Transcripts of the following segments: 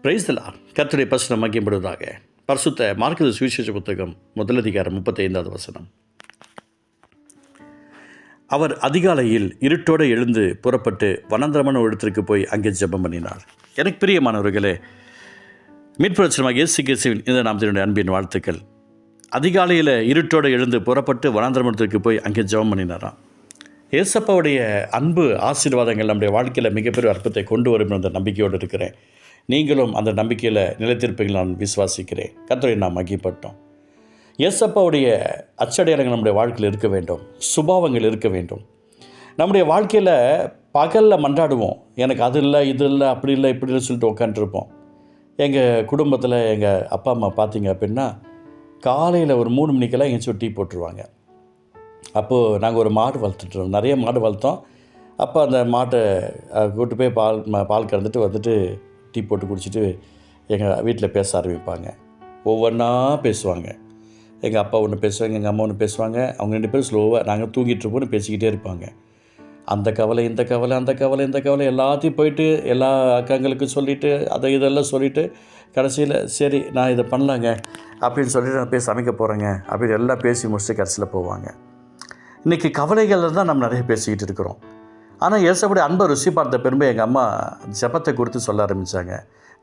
Praise the Lord. கர்த்தருடைய பரிசுத்தம் மகிமைப்படுவதாக. பரிசுத்த மார்க்கு சுவிசேஷ புத்தகம் 1 வசனம். அவர் அதிகாலையில் இருட்டோடு எழுந்து புறப்பட்டு வனாந்தரமான ஒரு இடத்திற்கு போய் அங்கே ஜெபம் பண்ணினார். எனக்கு பிரியமானவர்களே, மீட்புரட்சமாக இயேசு கிறிஸ்துவின் இந்த நாமத்தினுடைய அன்பின் வாழ்த்துக்கள். அதிகாலையில் இருட்டோடு எழுந்து புறப்பட்டு வனாந்தரமனத்திற்கு போய் அங்கே ஜெபம் பண்ணினாராம். ஏசப்பாவுடைய அன்பு ஆசீர்வாதங்கள் நம்முடைய வாழ்க்கையில் மிகப்பெரிய அற்புதத்தை கொண்டு வரும் என்ற நம்பிக்கையோடு இருக்கிறேன். நீங்களும் அந்த நம்பிக்கையில் நிலைத்திருப்பீர்கள் நான் விசுவாசிக்கிறேன். கர்த்தரை நாம் மகிமைப்பட்டோம். ஏசப்பாவுடைய அச்சடையாளங்கள் நம்முடைய வாழ்க்கையில் இருக்க வேண்டும், சுபாவங்கள் இருக்க வேண்டும். நம்முடைய வாழ்க்கையில் பகலில் மன்றாடுவோம், எனக்கு அது இல்லை இது இல்லை அப்படி இல்லை இப்படி இல்லை சொல்லிட்டு உட்காந்துருப்போம். எங்கள் குடும்பத்தில் எங்கள் அப்பா அம்மா பார்த்திங்க அப்படின்னா காலையில் ஒரு 3 மணிக்கெல்லாம் எங்கேயாச்சும் டீ போட்டுருவாங்க. அப்போது நாங்கள் ஒரு மாடு வளர்த்துட்டோம், நிறைய மாடு வளர்த்தோம். அப்போ அந்த மாட்டை கூட்டு போய் பால் கறந்துட்டு வந்துட்டு டீ போட்டு குடிச்சிட்டு எங்கள் வீட்டில் பேச ஆரம்பிப்பாங்க. ஒவ்வொன்றா பேசுவாங்க. எங்கள் அப்பா ஒன்று பேசுவாங்க, எங்கள் அம்மா ஒன்று பேசுவாங்க. அவங்க 2 பேரும் ஸ்லோவாக நாங்கள் தூங்கிட்டு இருப்போம்னு பேசிக்கிட்டே இருப்பாங்க. அந்த கவலை இந்த கவலை அந்த கவலை இந்த கவலை எல்லாத்தையும் போயிட்டு எல்லா அக்காங்களுக்கும் சொல்லிவிட்டு அதை இதெல்லாம் சொல்லிவிட்டு கடைசியில் சரி நான் இதை பண்ணலாங்க அப்படின்னு சொல்லிட்டு நான் போய் சமைக்க போகிறேங்க அப்படின்னு எல்லாம் பேசி முடிச்சுட்டு கடைசியில் போவாங்க. இன்றைக்கி கவலைகளில் தான் நம்ம நிறைய பேசிக்கிட்டு இருக்கிறோம். ஆனால் ஏசப்படி அன்பை ருசி பார்த்த பெருமை எங்கள் அம்மா ஜெபத்தை குறித்து சொல்ல ஆரம்பித்தாங்க.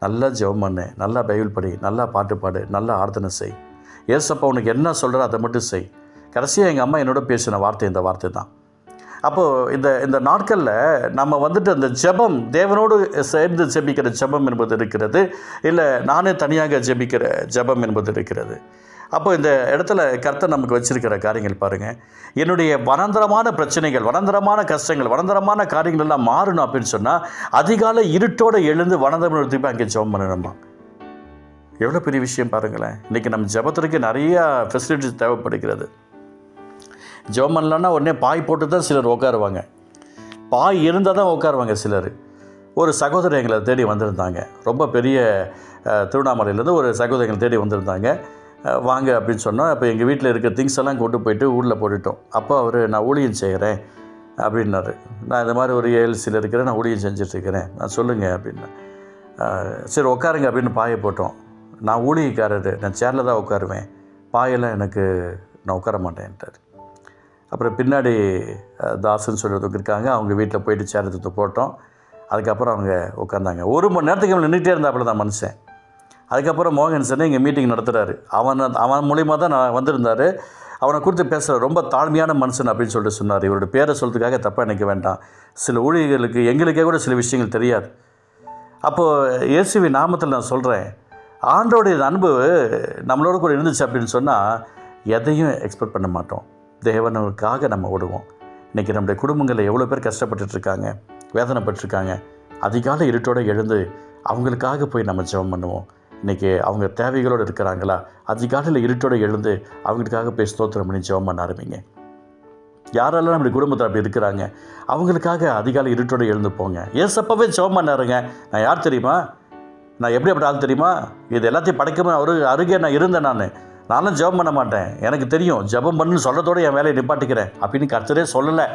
நல்லா ஜெபம் பண்ணு, நல்லா பைபிள் படி, நல்லா பாட்டு பாடு, நல்லா ஆராதனை செய், ஏசப்பா உனக்கு என்ன சொல்கிறோ அதை மட்டும் செய். கடைசியாக எங்கள் அம்மா என்னோட பேசின வார்த்தை இந்த வார்த்தை தான். அப்போது இந்த நாட்களில் நம்ம அந்த ஜெபம் தேவனோடு சேர்ந்து ஜெபிக்கிற ஜெபம் என்பது இருக்கிறது, இல்லை நானே தனியாக ஜெபிக்கிற ஜெபம் என்பது இருக்கிறது. அப்போ இந்த இடத்துல கர்த்தர் நமக்கு வச்சிருக்கிற காரியங்கள் பாருங்கள். என்னுடைய வனாந்தரமான பிரச்சனைகள், வனாந்தரமான கஷ்டங்கள், வனாந்தரமான காரியங்கள் எல்லாம் மாறணும் அப்படின்னு சொன்னால் அதிகாலை இருட்டோடு எழுந்து வனாந்தரத்துக்கு அங்கே ஜெபம் பண்ணணுமா? எவ்வளோ பெரிய விஷயம் பாருங்களேன். இன்றைக்கி நம்ம ஜெபத்திற்கு நிறையா ஃபெசிலிட்டிஸ் தேவைப்படுகிறது. ஜெபம் பண்ணலன்னா உடனே பாய் போட்டு தான் சிலர் உட்காருவாங்க. பாய் இருந்தால் தான் உட்காருவாங்க சிலர். ஒரு சகோதரர் எங்களை தேடி வந்திருந்தாங்க. ரொம்ப பெரிய திருவண்ணாமலையிலேருந்து ஒரு சகோதரங்களை தேடி வந்திருந்தாங்க. வாங்க அப்படின்னு சொன்னோம். அப்போ எங்கள் வீட்டில் இருக்க திங்ஸ் எல்லாம் கொண்டு போயிட்டு ஊரில் போட்டுட்டோம். அப்போ அவர் நான் ஊழியம் செய்கிறேன் அப்படின்னாரு. நான் இந்த மாதிரி ஒரு ஏஎல்சியில் இருக்கிறேன், நான் ஊழியம் செஞ்சிட்ருக்கிறேன், நான் சொல்லுங்கள் அப்படின்னா. சரி உட்காருங்க அப்படின்னு பாயை போட்டோம். நான் ஊழியக்காரர், நான் சேரில் தான் உட்காருவேன், பாயெல்லாம் நான் உட்கார மாட்டேன்ட்டார். அப்புறம் பின்னாடி தாசுன்னு சொல்லிட்டு இருக்காங்க, அவங்க வீட்டில் போயிட்டு சேர் எடுத்து போட்டோம். அதுக்கப்புறம் அவங்க உட்காந்தாங்க. 1 மணி நேரத்துக்கு அவன் நின்றுட்டே இருந்தாப்புல தான் மனுஷன். அதுக்கப்புறம் மோகன் சார் இங்கே மீட்டிங் நடத்துகிறாரு. அவன் மூலிமா தான் நான் வந்திருந்தார். அவனை குறித்து பேசுகிற ரொம்ப தாழ்மையான மனுஷன் அப்படின்னு சொல்லிட்டு சொன்னார். இவருடைய பேரை சொல்கிறதுக்காக தப்பாக நினைக்க வேண்டாம். சில ஊழியர்களுக்கு எங்களுக்கே கூட சில விஷயங்கள் தெரியாது. அப்போது இயேசுவி நாமத்தில் நான் சொல்கிறேன், ஆண்டோடைய அன்பு நம்மளோட கூட இருந்துச்சு அப்படின்னு சொன்னால் எதையும் எக்ஸ்பெக்ட் பண்ண மாட்டோம். தேவனுக்காக நம்ம ஓடுவோம். இன்றைக்கி நம்முடைய குடும்பங்களில் எவ்வளோ பேர் கஷ்டப்பட்டுருக்காங்க, வேதனைப்பட்டிருக்காங்க. அதிகாலை இருட்டோடு எழுந்து அவங்களுக்காக போய் நம்ம ஜெபம் பண்ணுவோம். இன்றைக்கி அவங்க தேவைகளோடு இருக்கிறாங்களா, அதிகாலையில் இருட்டோடு எழுந்து அவங்களுக்காக போய் ஸ்தோத்திரம் பண்ணி ஜெபம் பண்ண ஆரம்பிங்க. யாரெல்லாம் நம்முடைய குடும்பத்தில் அப்படி இருக்கிறாங்க அவங்களுக்காக அதிகாலை இருட்டோடு எழுந்து போங்க. ஏசப்பாவே ஜெபம் பண்ணாருங்க. நான் யார் தெரியுமா? நான் எப்படி அப்படி ஆள் தெரியுமா? இது எல்லாத்தையும் படைக்காம அருகே நான் இருந்தேன். நானும் ஜெபம் பண்ண மாட்டேன், எனக்கு தெரியும், ஜெபம் பண்ணுன்னு சொல்கிறதோடு என் வேலையை நிப்பாட்டிக்கிறேன் அப்படின்னு கர்த்தரே சொல்லலை.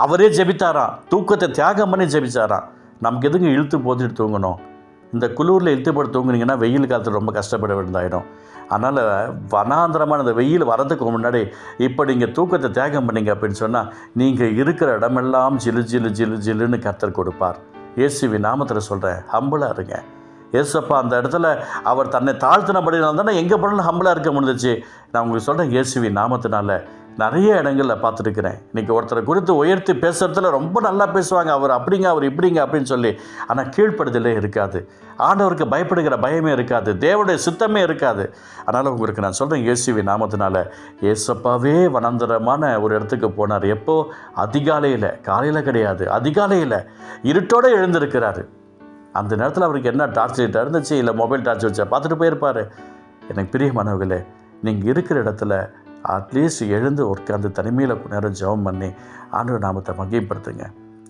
அவரே ஜெபித்தாராம். தூக்கத்தை தியாகம் பண்ணி ஜெபித்தாராம். நமக்கு எதுங்க இழுத்து போட்டுட்டு தூங்கணும்? இந்த குளூரில் இழுத்து போட்டு தூங்குனீங்கன்னா வெயில் காலத்தில் ரொம்ப கஷ்டப்பட வேண்டியதாயிடும். அதனால் வனாந்தரமான அந்த வெயில் வரதுக்கு முன்னாடி இப்போ நீங்கள் தூக்கத்தை தியாகம் பண்ணிங்க அப்படின்னு சொன்னால் நீங்கள் இருக்கிற இடமெல்லாம் ஜிலு ஜிலு ஜிலு ஜிலுன்னு கர்த்தர் கொடுப்பார். இயேசுவி நாமத்தில் சொல்கிறேன், ஹம்பிளாக இருங்க. ஏசப்பா அந்த இடத்துல அவர் தன்னை தாழ்த்தினபடினால தானே எங்கே போனாலும் ஹம்பிளாக இருக்க முடிஞ்சிச்சு. நான் உங்களுக்கு சொல்கிறேன், இயேசுவி நாமத்தினால நிறைய இடங்களில் பார்த்துருக்கிறேன். இன்றைக்கி ஒருத்தரை குறித்து உயர்த்தி பேசுகிறதுல ரொம்ப நல்லா பேசுவாங்க, அவர் அப்படிங்க அவர் இப்படிங்க அப்படின்னு சொல்லி. ஆனால் கீழ்ப்படுதலே இருக்காது, ஆண்டவருக்கு பயப்படுகிற பயமே இருக்காது, தேவனுடைய சித்தமே இருக்காது. அதனால் உங்களுக்கு நான் சொல்கிறேன், இயேசுவி நாமத்தினால ஏசப்பாவே வனாந்தரமான ஒரு இடத்துக்கு போனார். எப்போ? அதிகாலையில், காலையில் கிடையாது, அதிகாலையில் இருட்டோடு எழுந்திருக்கிறாரு. அந்த நேரத்தில் அவருக்கு என்ன டார்ச் லைட்டாக இருந்துச்சு, இல்லை மொபைல் டார்ச் வச்சா பார்த்துட்டு போயிருப்பார். எனக்கு பிரியமானவர்களே, நீங்கள் இருக்கிற இடத்துல அட்லீஸ்ட் எழுந்து உட்காந்து தனிமையில் நேரம் ஜெபம் பண்ணி ஆண்டவர் நாமத்தை மகிமைப்படுத்துங்க.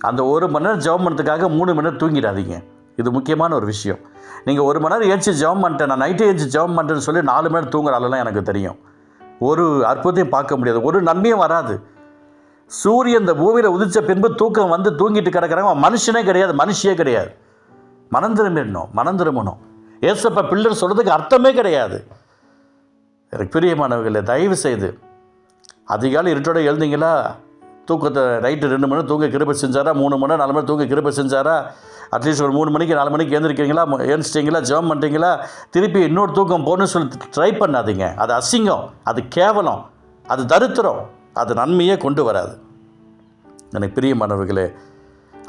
அந்த 1 மணி நேரம் ஜெபம் பண்ணுறதுக்காக 3 மணி நேரம் தூங்கிடாதீங்க. இது முக்கியமான ஒரு விஷயம். நீங்கள் 1 மணி நேரம் ஏஞ்சி ஜெபம் பண்ணிட்டேன், நான் நைட்டு ஏஞ்சி ஜெபம் பண்ணுறேன்னு சொல்லி 4 மணி நேரம் தூங்குற ஆளெல்லாம் எனக்கு தெரியும். ஒரு அற்புதத்தையும் பார்க்க முடியாது, ஒரு நன்மையும் வராது. சூரியன் இந்த பூமியில் உதித்த பின்பு தூக்கம் வந்து தூங்கிட்டு கிடக்கிறாங்க. மனுஷனே கிடையாது, மனுஷியே கிடையாது. மனம் திரும்பணும். ஏசப்பா பிள்ளைன்னு சொல்கிறதுக்கு அர்த்தமே கிடையாது. எனக்கு பிரியமானவர்களே, தயவு செய்து அதிகாலை இருட்டோட எழுந்தீங்களா, தூக்கத்தை நைட்டு 2 மணி நேரம் தூங்க கிருபை செஞ்சாரா, 3 மணி நேரம் 4 மணி நேரம் தூங்க கிருபை செஞ்சாரா, அட்லீஸ்ட் ஒரு 3 மணிக்கு 4 மணிக்கு எழுந்திருக்கீங்களா, எழுந்திரிச்சிட்டிங்களா, ஜெபம் பண்ணுறீங்களா, திருப்பி இன்னொரு தூக்கம் போகணும்னு சொல்லி ட்ரை பண்ணாதீங்க. அது அசிங்கம், அது கேவலம், அது தரித்திரம், அது நன்மையே கொண்டு வராது. எனக்கு பிரியமானவர்களே,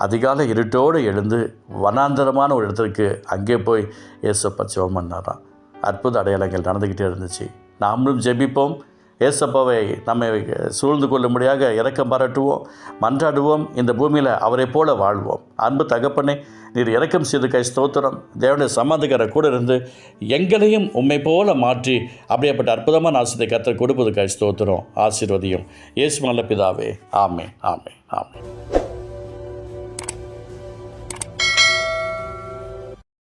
அதிகாலை இருட்டோடு எழுந்து வனாந்தரமான ஒரு இடத்துக்கு அங்கே போய் ஏசப்பா ஜெபம் பண்ணாராம். அற்புத அடையாளங்கள் நடந்துக்கிட்டே இருந்துச்சு. நாமளும் ஜெபிப்போம். ஏசப்பாவை நம்மை சூழ்ந்து கொள்ளும்படியாக இரக்கம் பாராட்டுவோம், மன்றாடுவோம். இந்த பூமியில் அவரை போல வாழ்வோம். அன்பு தகப்பனே, நீர் இரக்கம் செய்து ஸ்தோத்திரம். தேவனுடைய சமாதிக்கார கூட இருந்து எங்களையும் உண்மை போல மாற்றி அப்படியேப்பட்ட அற்புதமான ஆசீர்வாதத்தை கர்த்தர் கொடுப்பதுக்காய் ஸ்தோத்திரம். ஆசீர்வதியும். இயேசு நல்ல பிதாவே. ஆமென், ஆமென், ஆமென்.